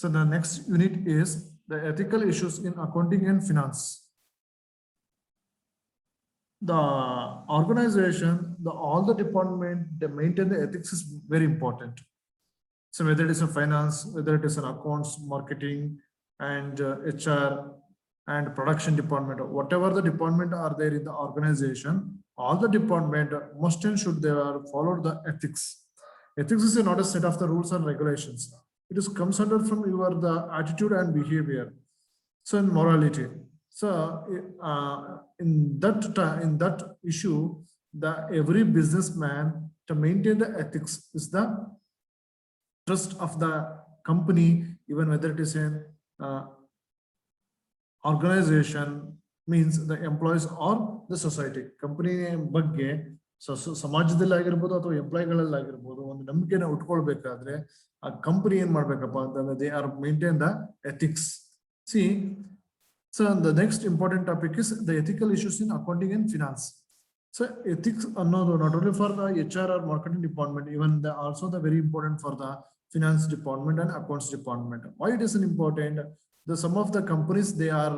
So the next unit is the ethical issues in accounting and finance. The organization, all the department, they maintain the ethics is very important. So whether it is a finance, whether it is an accounts, marketing, and HR and production department, or whatever the department are there in the organization, all the department must and should they are follow the ethics. Ethics is not a set of the rules and regulations. It is comes under from your the attitude and behavior. So in morality. So in that issue, the every businessman to maintain the ethics is the trust of the company, even whether it is an organization, means the employees or the society. Company ಬಗ್ಗೆ ಸಮಾಜದಲ್ಲಿ ಆಗಿರ್ಬೋದು ಅಥವಾ ಎಂಪ್ಲಾಯ್ಗಳಲ್ಲಿ ಆಗಿರ್ಬೋದು ಒಂದು ನಂಬಿಕೆನ ಉಟ್ಕೊಳ್ಬೇಕಾದ್ರೆ ಆ company ಏನ್ ಮಾಡ್ಬೇಕಪ್ಪ ಅಂತಂದ್ರೆ they are maintain the ethics. C so the next important topic is the ethical issues in accounting and finance. So ethics ಅನ್ನೋದು not only for the HR or marketing department, even also the very important for the finance department and accounts department. Why it is important? Some of the companies, they are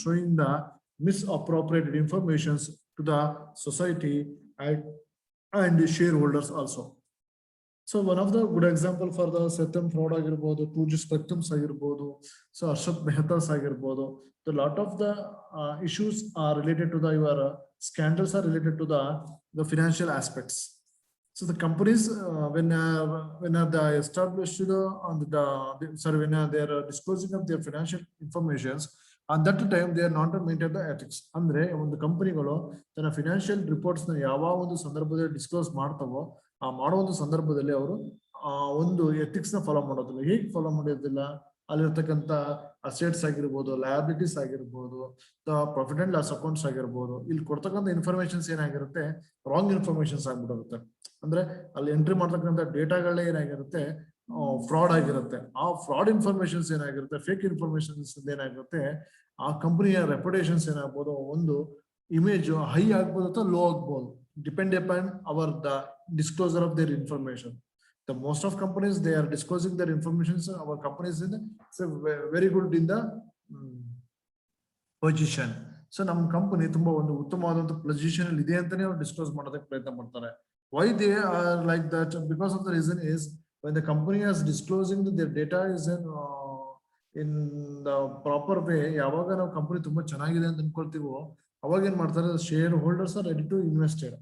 showing the misappropriated informations to the society and the shareholders also. So one of the good example for the Satyam fraud ಆಗಿರ್ಬೋದು, 2G spectrums ಆಗಿರ್ಬೋದು, so Arshad Mehta's ಆಗಿರ್ಬೋದು, the lot of the issues are related to the your scandals are related to the financial aspects. So the companies when they established on when they are disclosing of their financial informations, at that time they are not maintain the ethics. ಅಂದ್ರೆ ಒಂದು ಕಂಪನಿಗಳು ತನ್ನ financial reports ನ ಯಾವ ಒಂದು ಸಂದರ್ಭದಲ್ಲಿ disclose ಮಾಡ್ತಾವೋ ಆ ಮಾಡೋ ಒಂದು ಸಂದರ್ಭದಲ್ಲಿ ಅವರು ಒಂದು ಎಥಿಕ್ಸ್ ನ ಫಾಲೋ ಮಾಡೋದಿಲ್ಲ. ಹೇಗೆ ಫಾಲೋ ಮಾಡೋದಿಲ್ಲ? ಅಲ್ಲಿರ್ತಕ್ಕಂಥ ಅಸೆಟ್ಸ್ ಆಗಿರ್ಬೋದು, ಲಯಬಿಲಿಟೀಸ್ ಆಗಿರ್ಬೋದು, ಪ್ರಾಫಿಟ್ ಅಂಡ್ ಲಾಸ್ ಅಕೌಂಟ್ಸ್ ಆಗಿರ್ಬೋದು, ಇಲ್ಲಿ ಕೊಡ್ತಕ್ಕಂಥ ಇನ್ಫಾರ್ಮೇಶನ್ಸ್ ಏನಾಗಿರುತ್ತೆ, ರಾಂಗ್ ಇನ್ಫಾರ್ಮೇಶನ್ಸ್ ಆಗ್ಬಿಟ್ಟಿರುತ್ತೆ. ಅಂದ್ರೆ ಅಲ್ಲಿ ಎಂಟ್ರಿ ಮಾಡ್ತಕ್ಕಂಥ ಡೇಟಾಗಳೇ ಏನಾಗಿರುತ್ತೆ, ಫ್ರಾಡ್ ಆಗಿರುತ್ತೆ. ಆ ಫ್ರಾಡ್ ಇನ್ಫಾರ್ಮೇಶನ್ಸ್ ಏನಾಗಿರುತ್ತೆ, ಫೇಕ್ ಇನ್ಫಾರ್ಮೇಶನ್ಸ್ ಏನಾಗಿರುತ್ತೆ, ಆ ಕಂಪನಿಯ ರೆಪ್ಯುಟೇಷನ್ಸ್ ಏನಾಗ್ಬೋದು, ಒಂದು ಇಮೇಜ್ ಹೈ ಆಗ್ಬೋದು ಅಥವಾ ಲೋ ಆಗ್ಬೋದು, ಡಿಪೆಂಡ್ ಅಪಾನ್ ಅವರ್ the disclosure of their information. The most of companies, they are disclosing their information. So our companies in very good in the position. So ನಮ್ಮ ಕಂಪನಿ ತುಂಬಾ ಒಂದು ಉತ್ತಮವಾದಂತ ಪೊಸಿಷನ್ ಅಲ್ಲಿ ಇದೆ ಅಂತಾನೆ ಅವರು ಡಿಸ್ಕ್ಲೋಸ್ ಮಾಡೋದಕ್ಕೆ ಪ್ರಯತ್ನ ಮಾಡ್ತಾರೆ. Why they are like that? Because of the reason is when the company is disclosing that their data is in the proper way, ಯಾವಾಗ ನಾವು ಕಂಪನಿ ತುಂಬಾ ಚೆನ್ನಾಗಿದೆ ಅಂತ ಅನ್ಕೊಳ್ತೀವೋ ಅವಾಗ ಏನ್ ಮಾಡ್ತಾರೆ, shareholders are ready to invested.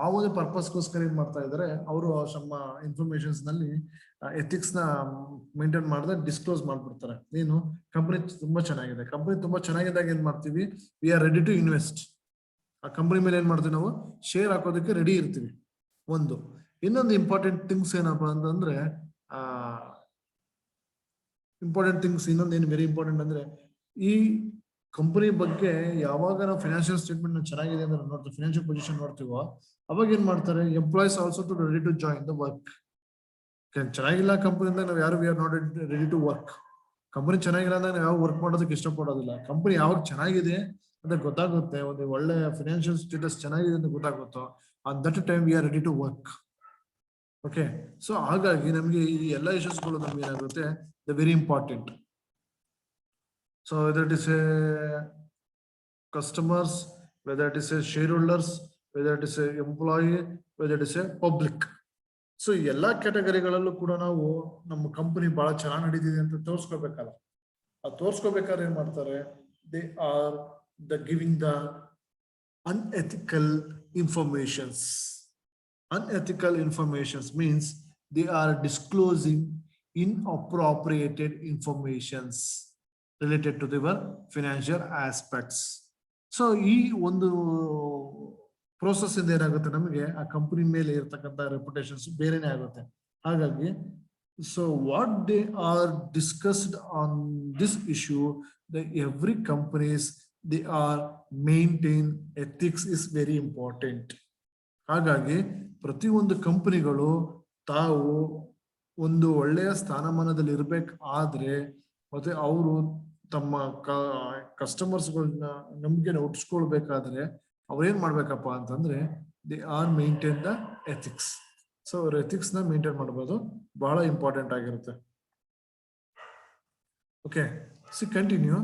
ಆ ಒಂದು ಪರ್ಪಸ್ಗೋಸ್ಕರ ಏನ್ ಮಾಡ್ತಾ ಇದಾರೆ, ಅವರು ನಮ್ಮ ಇನ್ಫಾರ್ಮೇಶನ್ಸ್ ನಲ್ಲಿ ಎಥಿಕ್ಸ್ ನ ಮೇಂಟೈನ್ ಮಾಡದೆ ಡಿಸ್ಕ್ಲೋಸ್ ಮಾಡ್ಬಿಡ್ತಾರೆ. ನೀನು ಕಂಪನಿ ತುಂಬಾ ಚೆನ್ನಾಗಿದೆ, ಕಂಪನಿ ತುಂಬಾ ಚೆನ್ನಾಗಿದ್ದಾಗ ಏನ್ ಮಾಡ್ತೀವಿ, we are ready to invest. ಆ ಕಂಪನಿ ಮೇಲೆ ಏನ್ ಮಾಡ್ತೀವಿ, ನಾವು ಶೇರ್ ಹಾಕೋದಕ್ಕೆ ರೆಡಿ ಇರ್ತೀವಿ. ಒಂದು ಇನ್ನೊಂದು ಇಂಪಾರ್ಟೆಂಟ್ ಥಿಂಗ್ಸ್ ಏನಪ್ಪಾ ಅಂತಂದ್ರೆ ಇನ್ನೊಂದು ಏನು ವೆರಿ ಇಂಪಾರ್ಟೆಂಟ್ ಅಂದ್ರೆ, ಈ ಕಂಪನಿ ಬಗ್ಗೆ ಯಾವಾಗ ನಾವು ಫಿನಾನ್ಷಿಯಲ್ ಸ್ಟೇಟ್ಮೆಂಟ್ ಚೆನ್ನಾಗಿದೆ ಅಂತ ನೋಡ್ತೀವಿ, ಫಿನಾನ್ಷಿಯಲ್ ಪೊಸಿಷನ್ ನೋಡ್ತೀವೋ ಅವಾಗ ಏನ್ ಮಾಡ್ತಾರೆ, employees also to ready to join the work. ಚೆನ್ನಾಗಿಲ್ಲ ಕಂಪನಿಯಿಂದ ನಾವು ಯಾರು we are not ready to work. Company ಚೆನ್ನಾಗಿಲ್ಲ ಅಂದ್ರೆ ನಾವು ಯಾವ ವರ್ಕ್ ಮಾಡೋದಕ್ಕೆ ಇಷ್ಟಪಡೋದಿಲ್ಲ. ಕಂಪನಿ ಯಾವಾಗ ಚೆನ್ನಾಗಿದೆ ಅಂತ ಗೊತ್ತಾಗುತ್ತೆ, ಒಂದು ಒಳ್ಳೆ ಫಿನಾನ್ಷಿಯಲ್ ಸ್ಟೇಟಸ್ ಚೆನ್ನಾಗಿದೆ ಅಂತ ಗೊತ್ತಾಗುತ್ತೋ at that time we are ready to work. Okay, so ಹಾಗಾಗಿ ನಮಗೆ ಈ ಎಲ್ಲ ಇಶ್ಯೂಸ್ಗಳು ನಮ್ಗೆ ಏನಾಗುತ್ತೆ, the very important. So whether it is a customers, whether it is a shareholders, whether it is a employee, whether it is a public. So ಎಲ್ಲಾ ಕ್ಯಾಟಗರಿಗಳಲ್ಲೂ ಕೂಡ ನಾವು ನಮ್ಮ ಕಂಪನಿ ಬಹಳ ಚೆನ್ನಾಗಿ ನಡೀತಿದೆ ಅಂತ ತೋರಿಸ್ಕೋಬೇಕಲ್ಲ. ಆ ತೋರಿಸ್ಕೋಬೇಕಾದ್ರೆ ಏನ್ ಮಾಡ್ತಾರೆ, they are the giving the unethical informations. Unethical informations means they are disclosing inappropriated informations related to their financial aspects. So ಈ ಒಂದು ಪ್ರೋಸೆಸ್ ಇಂದ ಏನಾಗುತ್ತೆ, ನಮಗೆ ಆ ಕಂಪನಿ ಮೇಲೆ ಇರತಕ್ಕಂಥ ರೆಪ್ಯುಟೇಷನ್ಸ್ ಬೇರೆನೆ ಆಗುತ್ತೆ. ಹಾಗಾಗಿ so what they are discussed on this issue, the every companies they R maintain ethics is very important. ಹಾಗಾಗಿ ಪ್ರತಿಯೊಂದು ಕಂಪನಿಗಳು ತಾವು ಒಂದು ಒಳ್ಳೆಯ ಸ್ಥಾನಮಾನದಲ್ಲಿ ಇರ್ಬೇಕಾದ್ರೆ ಮತ್ತೆ ಅವರು ತಮ್ಮ ಕಸ್ಟಮರ್ಸ್ಗಳನ್ನ ನಂಬಿಕೆನ ಹುಟ್ಟಿಸ್ಕೊಳ್ಬೇಕಾದ್ರೆ ಅವ್ರೇನ್ ಮಾಡ್ಬೇಕಪ್ಪ ಅಂತಂದ್ರೆ, they are maintain the ethics. So ಅವ್ರ ಎಥಿಕ್ಸ್ ನ ಮೇಂಟೈನ್ ಮಾಡ್ಬೋದು, ಬಹಳ ಇಂಪಾರ್ಟೆಂಟ್ ಆಗಿರುತ್ತೆ. Okay, so continue.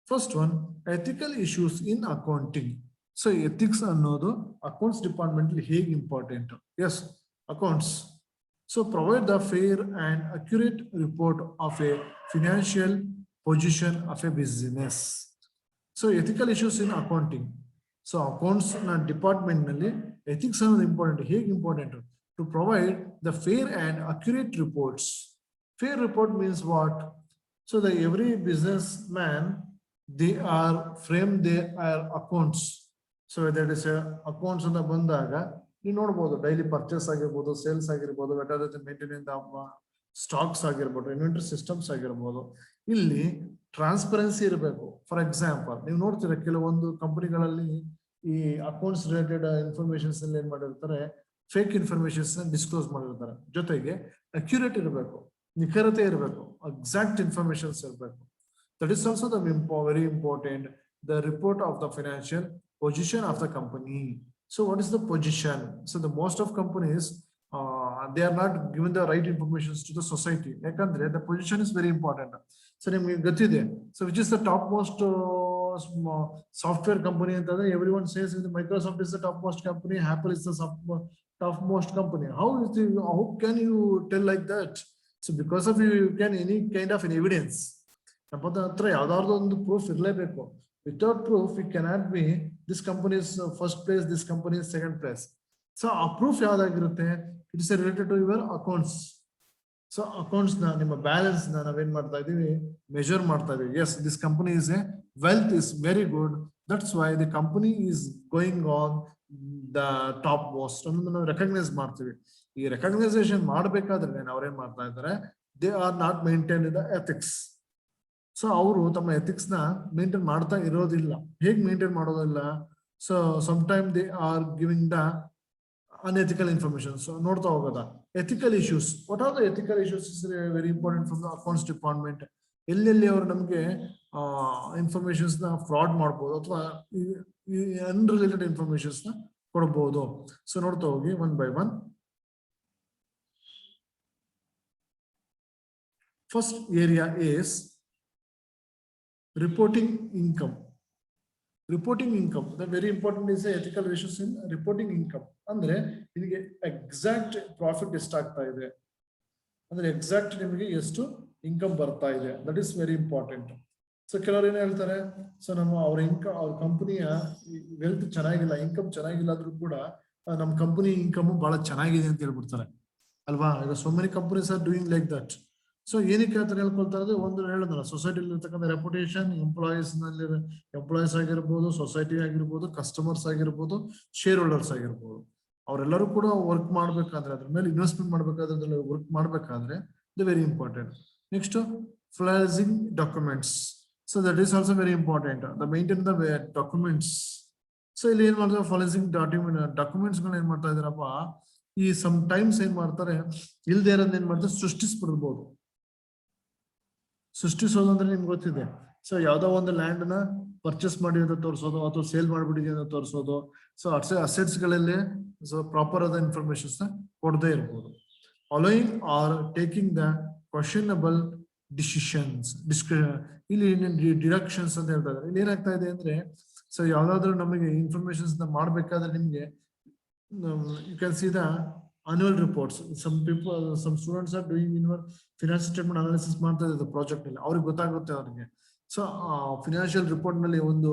First one, ethical issues in accounting. So ethics ಅನ್ನೋದು accounts department ಅಲ್ಲಿ ಹೇಗೆ important? Yes, accounts. So provide the fair and accurate report of a financial position of a business. So ethical issues in accounting. So accounts na department ನಲ್ಲಿ ethics ಅನ್ನೋದು important. ಹೇಗೆ important? To provide the fair and accurate reports. Fair report means what? So that every businessman, they are frame their accounts. So whether it is accounts ಅಂತ ಬಂದಾಗ ನೀವು ನೋಡಬಹುದು daily purchase ಆಗಿರ್ಬೋದು, sales ಆಗಿರ್ಬೋದು, ವೆಟರ್ maintenance of stocks ಆಗಿರ್ಬೋದು, inventory systems ಆಗಿರ್ಬೋದು. ಇಲ್ಲಿ transparency ಇರಬೇಕು. ಫಾರ್ ಎಕ್ಸಾಂಪಲ್ ನೀವು ನೋಡ್ತೀರಾ ಕೆಲವೊಂದು ಕಂಪನಿಗಳಲ್ಲಿ ಈ ಅಕೌಂಟ್ಸ್ ರಿಲೇಟೆಡ್ ಇನ್ಫಾರ್ಮೇಶನ್ಸ್ ಅಲ್ಲಿ ಏನ್ ಮಾಡಿರ್ತಾರೆ, ಫೇಕ್ ಇನ್ಫಾರ್ಮೇಶನ್ಸ್ ಡಿಸ್ಕ್ಲೋಸ್ ಮಾಡಿರ್ತಾರೆ. ಜೊತೆಗೆ ಅಕ್ಯುರೇಟ್ ಇರಬೇಕು, ನಿಖರತೆ ಇರಬೇಕು, ಎಕ್ಸಾಕ್ಟ್ ಇನ್ಫಾರ್ಮೇಶನ್ಸ್ ಇರಬೇಕು. That is also the very important, the report of the financial position of the company. So what is the position? So the most of companies, they are not given the right information to the society. Yakandre the position is very important. So nimge gottide. So which is the topmost software company antadre everyone says Microsoft is the topmost company, Apple is the topmost company. How can you tell like that? So because of you can any kind of an evidence. ನಮ್ಮ ಹತ್ರ ಯಾವ್ದಾದ್ರು ಒಂದು proof ಇರಲೇಬೇಕು. Without proof it cannot be this company is first place, this company is second place. So ಆ proof ಯಾವ್ದಾಗಿರುತ್ತೆ? It is related to your accounts. So accounts ನ ನಿಮ್ಮ balance ನ ನಾವೇನ್ ಮಾಡ್ತಾ ಇದೀವಿ, ಮೆಜರ್ ಮಾಡ್ತಾ ಇದೀವಿ. Yes, this company is a wealth is very good, that's why the company is going on the top most ಅನ್ನೋದನ್ನ ನಾವು ರೆಕಗ್ನೈಸ್ ಮಾಡ್ತೀವಿ. ಈ ರೆಕಗ್ನೈಸೇಷನ್ ಮಾಡ್ಬೇಕಾದ್ರೆ ಅವ್ರೇನ್ ಮಾಡ್ತಾ ಇದ್ದಾರೆ, they are not maintain the ethics. So ಅವರು ತಮ್ಮ ಎಥಿಕ್ಸ್ ನ ಮೇಂಟೈನ್ ಮಾಡ್ತಾ ಇರೋದಿಲ್ಲ. ಹೇಗೆ ಮೇಂಟೈನ್ ಮಾಡೋದಿಲ್ಲ? So some time they are giving the unethical information. So ನೋಡ್ತಾ ಹೋಗೋದ ethical issues. What are the ethical issues is very important from the accounts department. ಎಲ್ಲೆಲ್ಲಿ ಅವರು ನಮ್ಗೆ ಇನ್ಫಾರ್ಮೇಶನ್ಸ್ ನ ಫ್ರಾಡ್ ಮಾಡ್ಬೋದು ಅಥವಾ ಅನ್ರಿಲೇಟೆಡ್ ಇನ್ಫಾರ್ಮೇಶನ್ಸ್ ನ ಕೊಡಬಹುದು. ಸೊ ನೋಡ್ತಾ ಹೋಗಿ one by one. First area is reporting income. Reporting income, the very important is ethical issues in reporting income. ಅಂದ್ರೆ ನಿಮಗೆ ಎಕ್ಸಾಕ್ಟ್ ಪ್ರಾಫಿಟ್ ಎಷ್ಟಾಗ್ತಾ ಇದೆ, ಅಂದ್ರೆ ಎಕ್ಸಾಕ್ಟ್ ನಿಮಗೆ ಎಷ್ಟು ಇನ್ಕಮ್ ಬರ್ತಾ ಇದೆ, that is very important. So ಕೆಲವರು ಏನ್ ಹೇಳ್ತಾರೆ, ಸೊ ಅವ್ರ ಕಂಪನಿಯ ವೆಲ್ತ್ ಚೆನ್ನಾಗಿಲ್ಲ, ಇನ್ಕಮ್ ಚೆನ್ನಾಗಿಲ್ಲ ಆದ್ರೂ ಕೂಡ ನಮ್ಮ ಕಂಪನಿ ಇನ್ಕಮ್ ಬಹಳ ಚೆನ್ನಾಗಿದೆ ಅಂತ ಹೇಳ್ಬಿಡ್ತಾರೆ ಅಲ್ವಾ. ಈಗ so many companies are doing like that. So ಏನಕ್ಕೆ ಅಂತ ಹೇಳ್ಕೊಳ್ತಾ ಇರೋದು, ಒಂದು ಹೇಳಿದ್ರೆ ಸೊಸೈಟಿಲಿ ಇರ್ತಕ್ಕಂಥ ರೆಪ್ಯುಟೇಷನ್, ಎಂಪ್ಲಾಯೀಸ್ ಆಗಿರ್ಬೋದು, ಸೊಸೈಟಿ ಆಗಿರ್ಬೋದು, ಕಸ್ಟಮರ್ಸ್ ಆಗಿರ್ಬೋದು, ಶೇರ್ ಹೋಲ್ಡರ್ಸ್ ಆಗಿರ್ಬೋದು, ಅವರೆಲ್ಲರೂ ಕೂಡ ವರ್ಕ್ ಮಾಡ್ಬೇಕಾದ್ರೆ, ಅದ್ರ ಮೇಲೆ ಇನ್ವೆಸ್ಟ್ಮೆಂಟ್ ಮಾಡ್ಬೇಕಾದ್ರೆ, ವರ್ಕ್ ಮಾಡ್ಬೇಕಾದ್ರೆ the very important. Next financing documents. So that is also very important, the maintain the documents. So ಇಲ್ಲಿ ಏನ್ ಮಾಡ್ತಾರೆ, ಫೈನಾನ್ಸಿಂಗ್ ಡಾಕ್ಯುಮೆಂಟ್ಸ್ ಗಳು ಏನ್ ಮಾಡ್ತಾ ಇದಾರಪ್ಪ, ಈ ಸಮ್ ಟೈಮ್ಸ್ ಏನ್ ಮಾಡ್ತಾರೆ, ಇಲ್ದೇ ಇರೋದ್ ಏನ್ ಮಾಡ್ತಾರೆ, ಸೃಷ್ಟಿಸ್ಬಿಡ್ಬೋದು. ಸೃಷ್ಟಿಸೋದು ಅಂದ್ರೆ ನಿಮ್ಗೆ ಗೊತ್ತಿದೆ. ಸೊ ಯಾವ್ದೋ ಒಂದು ಲ್ಯಾಂಡ್ ನ ಪರ್ಚೇಸ್ ಮಾಡಿ ಅಂತ ತೋರಿಸೋದು, ಅಥವಾ ಸೇಲ್ ಮಾಡ್ಬಿಟ್ಟಿದೆ ಅಂತ ತೋರಿಸೋದು. ಸೊ ಅಸೆಟ್ಸ್ ಗಳಲ್ಲಿ ಸೊ ಪ್ರಾಪರ್ ಆದ ಇನ್ಫಾರ್ಮೇಶನ್ಸ್ ನ ಕೊಡದೇ ಇರ್ಬೋದು. Allowing are taking the questionable decisions. ಇಲ್ಲಿ ಡಿಡಕ್ಷನ್ಸ್ ಅಂತ ಹೇಳ್ತಾ ಇದ್ದಾರೆ. ಇಲ್ಲಿ ಏನಾಗ್ತಾ ಇದೆ ಅಂದ್ರೆ, ಸೊ ಯಾವ್ದಾದ್ರು ನಮಗೆ ಇನ್ಫಾರ್ಮೇಶನ್ಸ್ ನ ಮಾಡ್ಬೇಕಾದ್ರೆ ನಿಮ್ಗೆ you can see the annual reports. Some students are doing financial statement analysis ಮಾಡ್ತಾ ಇದ್ದಾರೆ ಪ್ರಾಜೆಕ್ಟ್ ಅಲ್ಲಿ, ಅವ್ರಿಗೆ ಗೊತ್ತಾಗುತ್ತೆ ಅವ್ರಿಗೆ. ಸೊ ಫಿನಾನ್ಷಿಯಲ್ ರಿಪೋರ್ಟ್ ನಲ್ಲಿ ಒಂದು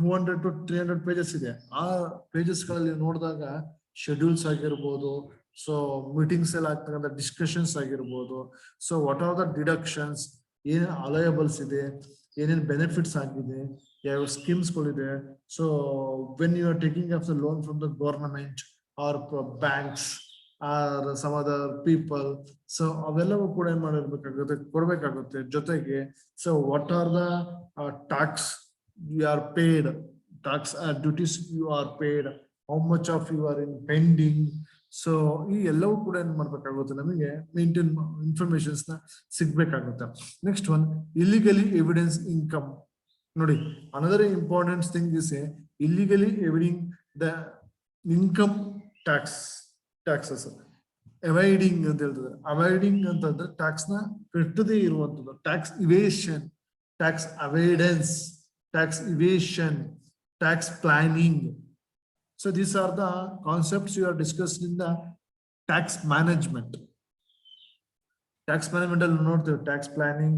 200 to 300 ಪೇಜಸ್ ಇದೆ. ಆ ಪೇಜಸ್ ಗಳಲ್ಲಿ ನೋಡಿದಾಗ ಶೆಡ್ಯೂಲ್ಸ್ ಆಗಿರ್ಬೋದು, ಸೊ ಮೀಟಿಂಗ್ಸ್ ಎಲ್ಲ ಆಗ್ತಕ್ಕಂಥ ಡಿಸ್ಕಷನ್ಸ್ ಆಗಿರ್ಬೋದು, so what are the deductions, ಏನೇನು ಅಲಯಬಲ್ಸ್ ಇದೆ, ಏನೇನು ಬೆನಿಫಿಟ್ಸ್ ಆಗಿದೆ, ಯಾವ ಸ್ಕೀಮ್ಸ್ ಗಳಿದೆ. So when you are taking of the loan from the government or banks or some other people, so ಅವೆಲ್ಲವೂ ಕೂಡ ಏನ್ ಮಾಡಿರ್ಬೇಕಾಗುತ್ತೆ, ಕೊಡ್ಬೇಕಾಗುತ್ತೆ. ಜೊತೆಗೆ so what are the tax you are paid, tax duties you are paid, how much of you are in pending. So ಈ ಎಲ್ಲವೂ ಕೂಡ ಏನ್ ಮಾಡ್ಬೇಕಾಗುತ್ತೆ, ನಮಗೆ ಮೇಂಟೈನ್ ಇನ್ಫಾರ್ಮೇಶನ್ಸ್ ನ ಸಿಗ್ಬೇಕಾಗುತ್ತೆ. Next one, illegally evidence income. ನೋಡಿ, another important thing is illegally evading the income taxes. Avoiding ಅಂತ ಹೇಳ್ತದೆ. ಅವಾಯ್ಡಿಂಗ್ ಅಂತಂದ್ರೆ ಟ್ಯಾಕ್ಸ್ ನ ಕಟ್ಟದೇ ಇರುವಂತದ್ದು, tax evasion, tax avoidance, tax evasion, tax planning. So these are the concepts you are discussed in the tax management. Tax management ಅಲ್ಲಿ ನೋಡ್ತೇವೆ tax planning,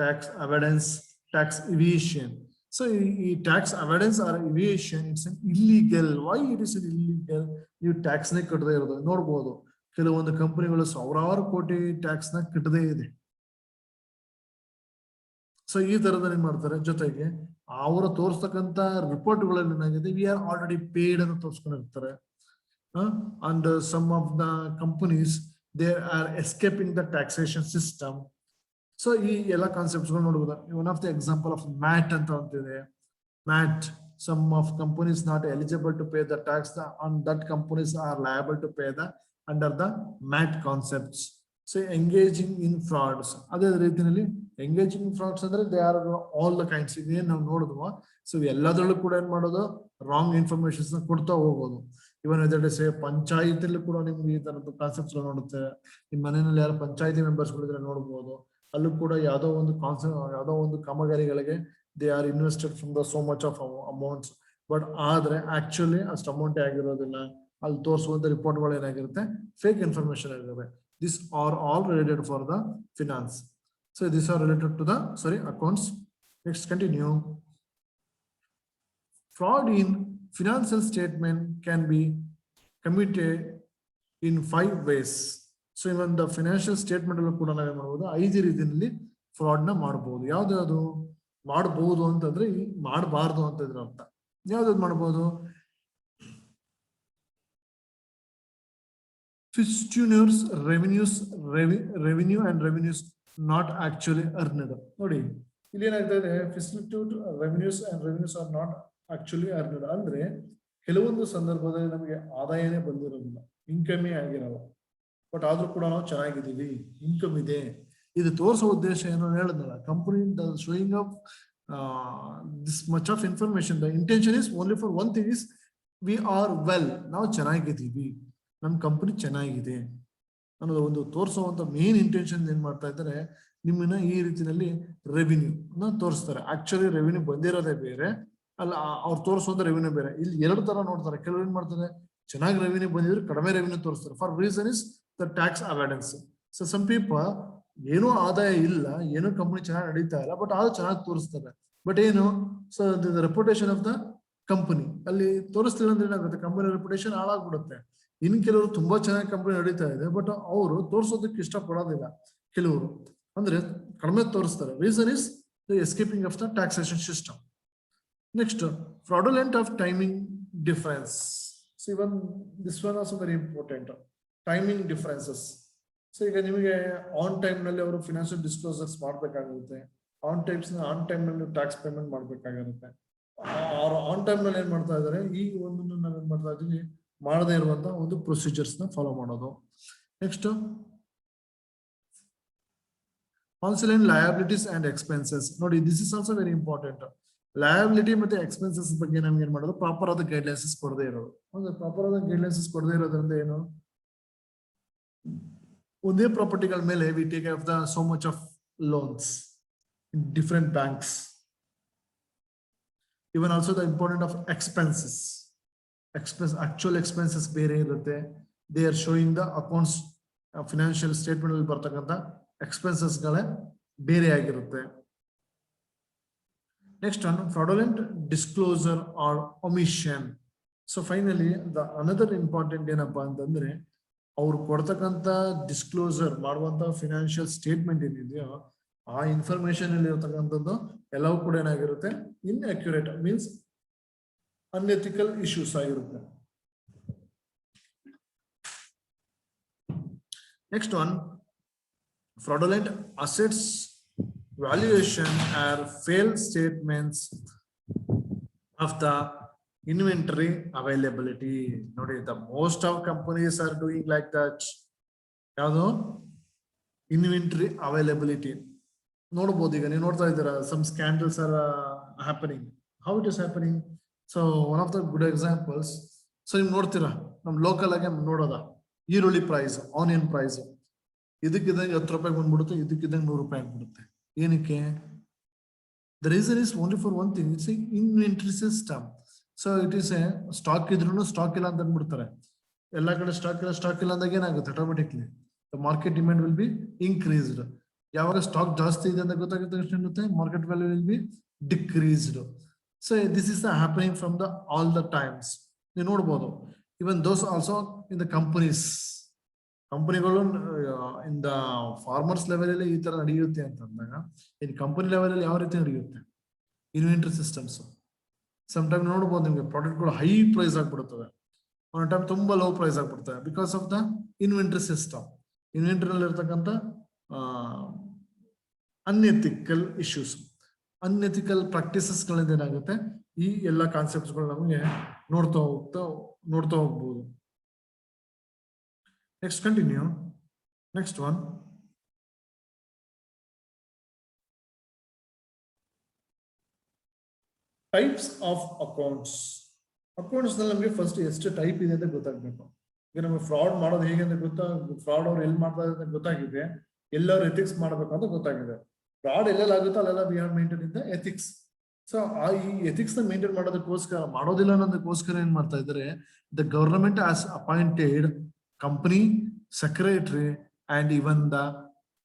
tax avoidance, tax evasion. So ಈ tax avoidance or evasion it's an illegal. Why it is illegal? ನೀವು tax ನೇ ಕಟ್ಟದೇ ಇರೋದು ನೋಡ್ಬೋದು. ಕೆಲವೊಂದು ಕಂಪನಿಗಳು ಸಾವಿರಾರು ಕೋಟಿ ಟ್ಯಾಕ್ಸ್ ನ ಕಟ್ಟದೇ ಇದೆ. ಸೊ ಈ ತರದಲ್ಲಿ ಏನ್ ಮಾಡ್ತಾರೆ, ಜೊತೆಗೆ ಅವರು ತೋರಿಸ್ತಕ್ಕಂತ ರಿಪೋರ್ಟ್ಗಳಲ್ಲಿ ಏನಾಗಿದೆ, ವಿ ಆರ್ ಆಲ್ರೆಡಿ ಪೇಡ್ ಅಂತ ತೋರಿಸ್ಕೊಂಡಿರ್ತಾರೆ. And some of the companies they are escaping the taxation system. So ಈ ಎಲ್ಲ ಕಾನ್ಸೆಪ್ಟ್ಸ್ ಗಳು ನೋಡಬಹುದು. One of the example of MAT ಅಂತ ಅಂತಿದೆ. MAT, some of companies not eligible to pay the tax on that companies are liable to pay the under the MAT concepts. So engaging in frauds, ಅದೇ ರೀತಿಯಲ್ಲಿ engaging in frauds ಅಂದ್ರೆ they are all the kinds. ಇದೇನು ನಾವು ನೋಡಿದ್ವು. So ಎಲ್ಲದರಲ್ಲೂ ಕೂಡ ಏನ್ ಮಾಡೋದು, wrong informations ನ ಕೊಡ್ತಾ ಹೋಗೋದು. ಇವನ್ ಎದರ್ಸೆ ಪಂಚಾಯತಿಲ್ಲೂ ಕೂಡ ನಿಮ್ಗೆ ಈ ತರದ ಕಾನ್ಸೆಪ್ಟ್ಸ್ ನೋಡುತ್ತೆ. ನಿಮ್ಮ ಮನೆಯಲ್ಲಿ ಯಾರು ಪಂಚಾಯತಿ ಮೆಂಬರ್ಸ್ ಗಳಿದ್ರೆ ನೋಡ್ಬೋದು, ಅಲ್ಲೂ ಕೂಡ ಯಾವುದೋ ಒಂದು ಕಾನ್ಸೆಪ್ಟ್, ಯಾವುದೋ ಒಂದು ಕಾಮಗಾರಿಗಳಿಗೆ they are invested from the so much of amounts, but ಆದ್ರೆ ಆಕ್ಚುಲಿ ಅಷ್ಟು ಅಮೌಂಟ್ ಆಗಿರೋದಿಲ್ಲ. ಅಲ್ಲಿ ತೋರಿಸುವಂತ ರಿಪೋರ್ಟ್ ಗಳು ಏನಾಗಿರುತ್ತೆ, ಫೇಕ್ ಇನ್ಫಾರ್ಮೇಶನ್ ಆಗಿರುತ್ತೆ. This are all related for the finance. So this are related to the accounts. Next continue. Fraud in financial statement can be committed in 5 ways. So even the financial statement ಅಲ್ಲೂ ಕೂಡ ನಾವೇನ್ ಮಾಡಬಹುದು, 5 ರೀತಿಯಲ್ಲಿ fraud ನ ಮಾಡಬಹುದು. ಯಾವ್ದು ಮಾಡಬಹುದು ಅಂತಂದ್ರೆ ಮಾಡಬಾರ್ದು ಅಂತ ಇದ್ರ ಅರ್ಥ. ಯಾವ್ದು ಮಾಡಬಹುದು? Fictitious revenue and revenues not actually earned. ನೋಡಿ ಇಲ್ಲಿ ಏನಾಗ್ತಾ ಇದೆ, fictitious revenues and revenues are not actually earned ಅಂದ್ರೆ ಕೆಲವೊಂದು ಸಂದರ್ಭದಲ್ಲಿ ನಮಗೆ ಆದಾಯನೇ ಬಂದಿರೋದಿಲ್ಲ, ಇನ್ಕಮೇ ಆಗಿರಲ್ಲ, ಬಟ್ ಆದ್ರೂ ಕೂಡ ನಾವು ಚೆನ್ನಾಗಿದ್ದೀವಿ, ಇನ್ಕಮ್ ಇದೆ. ಇದು ತೋರಿಸೋ ಉದ್ದೇಶ ಏನು ಹೇಳಿದ್ನಲ್ಲ, company showing of this much of information. The intention is only for one thing is we are well, ನಾವು ಚೆನ್ನಾಗಿದ್ದೀವಿ, ನಮ್ಮ ಕಂಪನಿ ಚೆನ್ನಾಗಿದೆ ಅನ್ನೋದು ಒಂದು ತೋರಿಸುವಂತ ಮೇನ್ ಇಂಟೆನ್ಷನ್. ಏನ್ ಮಾಡ್ತಾ ಇದ್ದಾರೆ, ನಿಮ್ಮನ್ನ ಈ ರೀತಿಯಲ್ಲಿ ರೆವಿನ್ಯೂ ತೋರಿಸ್ತಾರೆ. ಆಕ್ಚುಲಿ ರೆವಿನ್ಯೂ ಬಂದಿರೋದೇ ಬೇರೆ, ಅಲ್ಲ ಅವ್ರು ತೋರಿಸುವಂತ ರೆವಿನ್ಯೂ ಬೇರೆ. ಇಲ್ಲಿ 2 ತರ ನೋಡ್ತಾರೆ. ಕೆಲವರು ಏನ್ ಮಾಡ್ತಾರೆ, ಚೆನ್ನಾಗಿ ರೆವಿನ್ಯೂ ಬಂದಿದ್ರೆ ಕಡಿಮೆ ರೆವಿನ್ಯೂ ತೋರಿಸ್ತಾರೆ. For reason is the tax avoidance. So some people ಏನೂ ಆದಾಯ ಇಲ್ಲ, ಏನೋ ಕಂಪನಿ ಚೆನ್ನಾಗಿ ನಡೀತಾ ಇಲ್ಲ, ಬಟ್ ಆದ್ರೂ ಚೆನ್ನಾಗಿ ತೋರಿಸ್ತಾರೆ. ಬಟ್ ಏನು, so the reputation of the company ಅಲ್ಲಿ ತೋರಿಸ್ತಿಲ್ಲ ಅಂದ್ರೆ ಏನಾಗುತ್ತೆ, ಕಂಪನಿ ರೆಪ್ಯುಟೇಷನ್ ಹಾಳಾಗ್ಬಿಡುತ್ತೆ. ಇನ್ ಕೆಲವರು ತುಂಬಾ ಚೆನ್ನಾಗಿ ಕಂಪನಿ ನಡೀತಾ ಇದೆ, ಬಟ್ ಅವರು ತೋರಿಸೋದಕ್ಕೆ ಇಷ್ಟಪಡೋದಿಲ್ಲ. ಕೆಲವರು ಅಂದ್ರೆ ಕಡಿಮೆ ತೋರಿಸ್ತಾರೆ. Reason is the escaping of the taxation system. Next, fraudulent of timing difference. So even this one also very important, timing differences. So ಈಗ ನಿಮಗೆ ಆನ್ ಟೈಮ್ ನಲ್ಲಿ ಅವರು ಫಿನಾನ್ಷಿಯಲ್ ಡಿಸ್ಕ್ಲೋಸರ್ಸ್ ಮಾಡ್ಬೇಕಾಗಿರುತ್ತೆ, ಆನ್ ಟೈಮ್ ನಲ್ಲಿ ಟ್ಯಾಕ್ಸ್ ಪೇಮೆಂಟ್ ಮಾಡ್ಬೇಕಾಗಿರುತ್ತೆ. On time ನಲ್ಲಿ ಏನ್ ಮಾಡ್ತಾ ಇದಾರೆ, ಈ ಒಂದು ನಾವೇನ್ ಮಾಡ್ತಾ ಇದೀವಿ, ಮಾಡದೇ ಇರುವಂತ ಒಂದು ಪ್ರೊಸೀಜರ್ಸ್ ನ ಫಾಲೋ ಮಾಡೋದು. Next, contingent liabilities and expenses. ನೋಡಿ this is also very important. Liability ಮತ್ತೆ ಎಕ್ಸ್ಪೆನ್ಸಸ್ ಬಗ್ಗೆ ನಮ್ಗೆ ಏನ್ ಮಾಡೋದು, ಪ್ರಾಪರ್ ಆದ ಗೈಡ್ಲೈನ್ಸಸ್ ಕೊಡದೇ ಇರೋದು. ಅಂದ್ರೆ ಪ್ರಾಪರ್ ಆದ ಗೈಡ್ಲೈನ್ಸಸ್ ಕೊಡದೇ ಇರೋದ್ರಿಂದ ಏನು, ಒಂದೇ ಪ್ರಾಪರ್ಟಿಗಳ ಮೇಲೆ we take of the so much of loans in different banks. Even also the important of expenses. Actual expenses ಬೇರೆ ಇರುತ್ತೆ. They are showing the accounts, financial statement ಅಲ್ಲಿ ಬರ್ತಕ್ಕಂಥ ಎಕ್ಸ್ಪೆನ್ಸಸ್ ಗಳೇ ಬೇರೆ ಆಗಿರುತ್ತೆ. Next one, fraudulent disclosure or omission. So finally the another important ಏನಪ್ಪಾ ಅಂತಂದ್ರೆ, ಅವ್ರು ಕೊಡ್ತಕ್ಕಂತ ಡಿಸ್ಕ್ಲೋಸರ್ ಮಾಡುವಂತ ಫಿನಾನ್ಷಿಯಲ್ ಸ್ಟೇಟ್ಮೆಂಟ್ ಏನಿದೆಯೋ ಆ ಇನ್ಫಾರ್ಮೇಶನ್ ಅಲ್ಲಿ ಇರತಕ್ಕಂಥದ್ದು ಎಲ್ಲವೂ ಕೂಡ ಏನಾಗಿರುತ್ತೆ, ಇನ್ಅಕ್ಯುರೇಟ್, ಮೀನ್ಸ್ ಅನ್ಎಥಿಕಲ್ ಇಶ್ಯೂಸ್ ಆಗಿರುತ್ತೆ. Next one, fraudulent assets valuation are failed statements of the inventory availability. Nodi, the most of companies are doing like that. Yado inventory availability. ನೋಡಬಹುದು. ಈಗ ನೀವು ನೋಡ್ತಾ ಇದ್ದೀರಾ, some scandals are happening. How it is happening? So one of the good examples, so ನೀವು ನೋಡ್ತೀರಾ, ನಮ್ local ಆಗಿ ನೋಡೋದ, ಈರುಳ್ಳಿ ಪ್ರೈಸ್, ಆನಿಯನ್ ಪ್ರೈಸ್ ಇದಕ್ಕಿದ್ದಂಗೆ 10 ರೂಪಾಯಿ ಬಂದ್ಬಿಡುತ್ತೆ, ಇದಕ್ಕಿದ್ದಂಗೆ 100 ರೂಪಾಯಿ ಆಗ್ಬಿಡುತ್ತೆ. ಏನಕ್ಕೆ? The reason is only for one thing. It's an inventory system. So it is a stock idrunu stock illa anta anbidtare. Ella kade stock illa anದಾಗ ಏನಾಗುತ್ತೆ? Automatically the market demand will be increased. ಯಾವಾಗ stock ಜಾಸ್ತಿ ಇದೆ ಅಂತ ಗೊತ್ತಾಗುತ್ತೆ ಏನಾಗುತ್ತೆ? Market value will be decreased. So this is the happening from the all the times. ನೀವು ನೋಡಬಹುದು. Even those also in the companies. ಕಂಪನಿಗಳು ಇನ್ ದ ಫಾರ್ಮರ್ಸ್ ಲೆವೆಲ್ ಅಲ್ಲಿ ಈ ತರ ನಡೆಯುತ್ತೆ ಅಂತ ಅಂದಾಗ ಇನ್ ಕಂಪನಿ ಲೆವೆಲ್ ಅಲ್ಲಿ ಯಾವ ರೀತಿ ನಡೆಯುತ್ತೆ? Inventory systems. ಸಮ್ ಟೈಮ್ ನೋಡಬಹುದು ನಿಮ್ಗೆ ಪ್ರಾಡಕ್ಟ್ಗಳು ಹೈ ಪ್ರೈಸ್ ಆಗ್ಬಿಡುತ್ತವೆ, ಒಂದ್ ಟೈಮ್ ತುಂಬಾ ಲೋ ಪ್ರೈಸ್ ಆಗ್ಬಿಡ್ತವೆ because of the inventory system. Inventory ಅಲ್ಲಿ ಇರ್ತಕ್ಕಂಥ ಅನ್ಎಥಿಕಲ್ ಇಶ್ಯೂಸ್, ಅನ್ಎಥಿಕಲ್ ಪ್ರಾಕ್ಟೀಸಸ್ ಗಳಿಂದ ಏನಾಗುತ್ತೆ ಈ ಎಲ್ಲಾ ಕಾನ್ಸೆಪ್ಟ್ಸ್ ಗಳು ನಮಗೆ ನೋಡ್ತಾ ಹೋಗ್ಬೋದು. Next, continue. Next one. Types of accounts. Accounts ನಮಗೆ ಫಸ್ಟ್ ಎಷ್ಟು ಟೈಪ್ ಇದೆ ಅಂತ ಗೊತ್ತಾಗಬೇಕು. ಈಗ ನಮಗೆ ಫ್ರಾಡ್ ಮಾಡೋದು ಹೇಗೆ ಅಂತ ಫ್ರಾಡ್ ಅವ್ರು ಎಲ್ಲಿ ಮಾಡ್ತಾ ಇದ್ದಾರೆ ಅಂತ ಗೊತ್ತಾಗಿದೆ, ಎಲ್ಲರೂ ಎಥಿಕ್ಸ್ ಮಾಡಬೇಕು ಅಂತ ಗೊತ್ತಾಗಿದೆ. ಫ್ರಾಡ್ ಎಲ್ಲೆಲ್ಲ ಆಗುತ್ತೋ ಅಲ್ಲೆಲ್ಲ we are maintain in the ethics. So ಈ ಎಥಿಕ್ಸ್ ನ ಮೇಂಟೈನ್ ಮಾಡೋದಿಲ್ಲ ಅನ್ನೋದಕ್ಕೋಸ್ಕರ ಏನ್ ಮಾಡ್ತಾ ಇದ್ದಾರೆ? The government as appointed company secretary and even the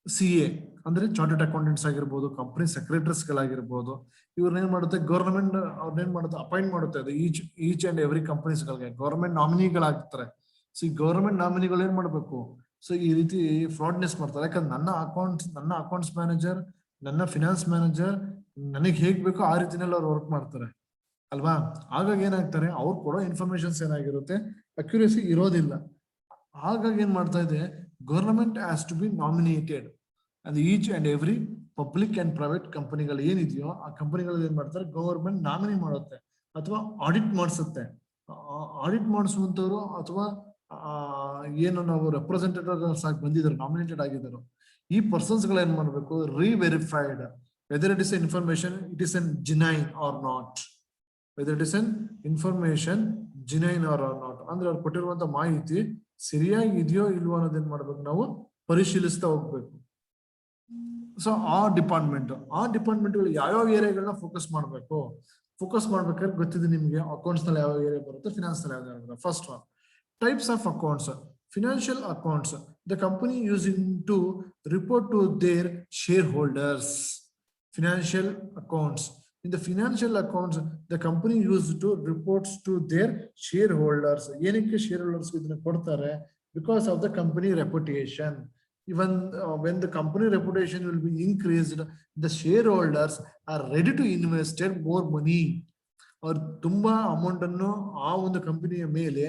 CA ಅಂದ್ರೆ ಚಾರ್ಟೆಡ್ ಅಕೌಂಟೆಂಟ್ಸ್ ಆಗಿರ್ಬೋದು, ಕಂಪನಿ ಸೆಕ್ರೆಟರೀಸ್ ಗಳಾಗಿರ್ಬೋದು, ಇವ್ರನ್ನ ಏನ್ ಮಾಡುತ್ತೆ ಗವರ್ನಮೆಂಟ್ ಅವ್ರನ್ನ ಏನ್ ಮಾಡುತ್ತೆ ಅಪಾಯಿಂಟ್ ಮಾಡುತ್ತೆ. ಅದು ಈಚ್ ಅಂಡ್ ಎವ್ರಿ ಕಂಪನೀಸ್ ಗಳಿಗೆ ಗವರ್ನಮೆಂಟ್ ನಾಮಿನಿಗಳಾಗ್ತಾರೆ. ಸೊ ಈ ಗವರ್ನಮೆಂಟ್ ನಾಮಿನಿಗಳು ಏನ್ ಮಾಡ್ಬೇಕು? ಸೊ ಈ ರೀತಿ ಫ್ರಾಡ್ನೆಸ್ ಮಾಡ್ತಾರೆ. ಯಾಕಂದ್ರೆ ನನ್ನ ಅಕೌಂಟ್ಸ್ ಮ್ಯಾನೇಜರ್, ನನ್ನ ಫಿನಾನ್ಸ್ ಮ್ಯಾನೇಜರ್ ನನಗೆ ಹೇಗ್ ಬೇಕೋ ಆ ರೀತಿನಲ್ಲಿ ಅವ್ರು ವರ್ಕ್ ಮಾಡ್ತಾರೆ ಅಲ್ವಾ? ಹಾಗಾಗಿ ಏನಾಗ್ತಾರೆ, ಅವ್ರು ಕೊಡೋ ಇನ್ಫಾರ್ಮೇಶನ್ಸ್ ಏನಾಗಿರುತ್ತೆ ಅಕ್ಯುರೇಸಿ ಇರೋದಿಲ್ಲ. ಹಾಗಾಗಿ ಏನ್ ಮಾಡ್ತಾ ಇದೆ, government has to be nominated and each and every public and private ಕಂಪನಿಗಳು ಏನಿದೆಯೋ ಆ ಕಂಪನಿಗಳು ಏನ್ ಮಾಡ್ತಾರೆ, ಗವರ್ಮೆಂಟ್ ನಾಮಿನಿ ಮಾಡುತ್ತೆ ಅಥವಾ ಆಡಿಟ್ ಮಾಡಿಸುತ್ತೆ. ಆಡಿಟ್ ಮಾಡಿಸುವಂತವ್ರು ಅಥವಾ ಏನು ನಾವು ರೆಪ್ರೆಸೆಂಟೇಟಿವ್ಸ್ ಆಗಿ ಬಂದಿದ್ರು, ನಾಮಿನೇಟೆಡ್ ಆಗಿದ್ರು, ಈ ಪರ್ಸನ್ಸ್ ಗಳು ಏನ್ ಮಾಡ್ಬೇಕು, reverified whether it is information it is an genuine or not, whether it is an information genuine or not ಅಂದ್ರೆ ಅವ್ರು ಕೊಟ್ಟಿರುವಂತ ಮಾಹಿತಿ ಸರಿಯಾಗಿ ಇದೆಯೋ ಇಲ್ವೋ ಅನ್ನೋದೇನ್ ಮಾಡ್ಬೇಕು, ನಾವು ಪರಿಶೀಲಿಸ್ತಾ ಹೋಗ್ಬೇಕು. ಸೊ ಆ ಡಿಪಾರ್ಟ್ಮೆಂಟ್ ಯಾವ್ಯಾವ ಏರಿಯಾಗಳನ್ನ ಫೋಕಸ್ ಮಾಡ್ಬೇಕಾದ್ರೆ ಗೊತ್ತಿದೆ ನಿಮ್ಗೆ. ಅಕೌಂಟ್ಸ್ ನಲ್ಲಿ ಯಾವ ಏರಿಯಾ ಬರುತ್ತೆ, ಫಿನಾನ್ಸ್ ನಲ್ಲಿ ಯಾವ ಬರುತ್ತೆ. First one, types of accounts. Financial accounts, the company using to report to their shareholders. Financial accounts. In the financial accounts, the company used to reports to their shareholders. ಏನಕ್ಕೆ shareholders ಇದನ್ನ ಕೊಡ್ತಾರೆ? Because of the company reputation. Even when the company reputation will be increased, the shareholders are ready to invest more money. ಅವ್ರು ತುಂಬಾ amount ಅನ್ನು ಆ ಒಂದು ಕಂಪನಿಯ ಮೇಲೆ